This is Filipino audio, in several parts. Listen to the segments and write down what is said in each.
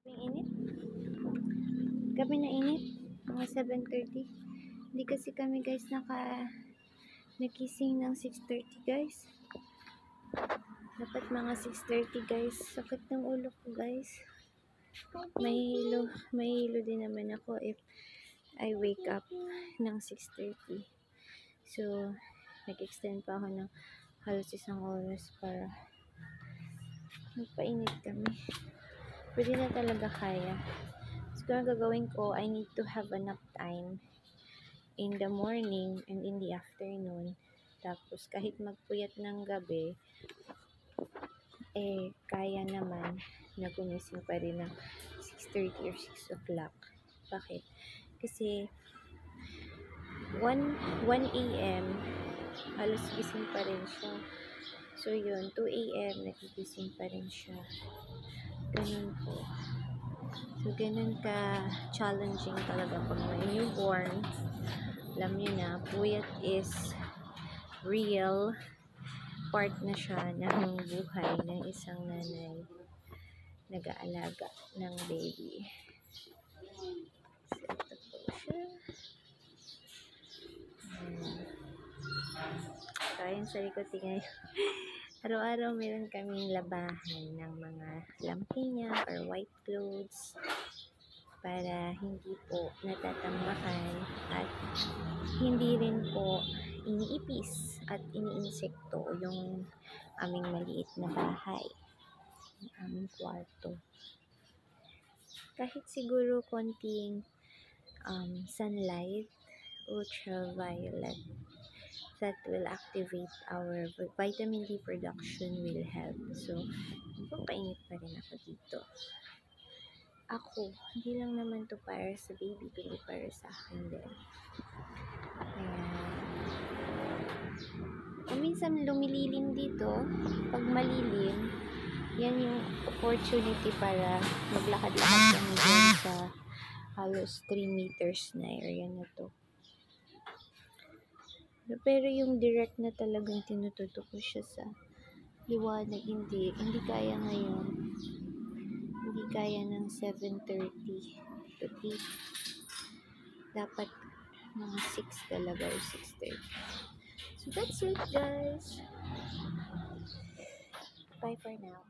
Ang init. Gabi na init. Mga 7:30. Hindi kasi kami guys nagising ng 6:30 guys. Dapat mga 6:30 guys. Sakit ng ulo ko guys. May hilo din naman ako if I wake up ng 6:30. So, nag-extend pa ako ng halos isang oras para magpainit kami. Pwede na talaga kaya. Siguro gagawin ko, I need to have a nap time in the morning and in the afternoon. Tapos kahit magpuyat ng gabi, kaya naman na gumising pa rin ng 6:30 or 6 o'clock. Bakit? Kasi 1 a.m. halos gising pa rin siya. So yun, 2 a.m. nagigising pa rin siya. Ganun po. So, ganun ka-challenging talaga pag may newborn. Alam nyo na, puyat is real part na siya ng buhay ng isang nanay nag-aalaga ng baby. So, ito po siya. So, ayun sa likod tingnan. Araw-araw meron kaming labahan ng mga lampinya or white clothes para hindi po natatambakan at hindi rin po iniipis at iniinsekto yung aming maliit na bahay, yung aming kwarto. Kahit siguro konting sunlight, ultraviolet, that will activate our vitamin D production will help. So, papainit pa rin ako dito. Ako, hindi lang naman to para sa baby, kundi para sa akin din. Ayan. Minsan lumililim dito. Pag malilim, yan yung opportunity para maglakad-lakad kami dyan sa halos 3 meters na area na to. Pero yung direct na talagang tinututok ko siya sa liwanag, hindi kaya ngayon. Hindi kaya ng 7:30 to 8. Dapat mga 6 talaga or 6:30. So that's it guys. Bye for now.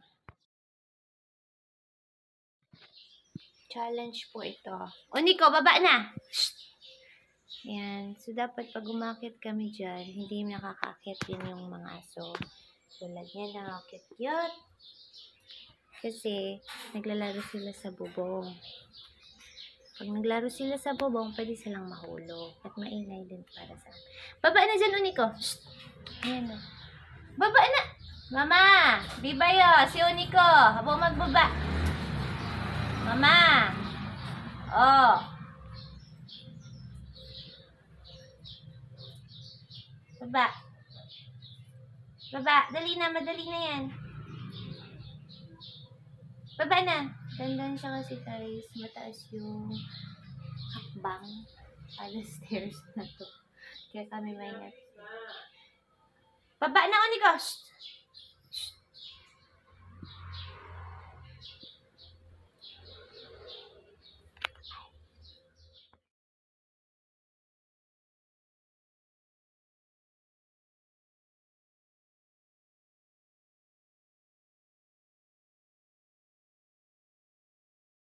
Challenge po ito. O Nico, baba na! Shh! Ayan. So, dapat pag umakit kami dyan, hindi nakakakit din yung mga aso. Tulad niya na, cute. Kasi, naglalaro sila sa bubong. Pag naglaro sila sa bubong, pwede silang mahulog. At maingay din para sa akin. Baba na dyan, Unico. Shh! Ayan o. Baba na! Mama! Bibayo! Si Unico! Habang magbaba. Mama! Oh! Baba. Baba. Dali na. Madali na yan. Baba na. Dandan siya kasi guys. Mataas yung hakbang. Ala stairs na to. Kaya kami may net. Baba na, Unico.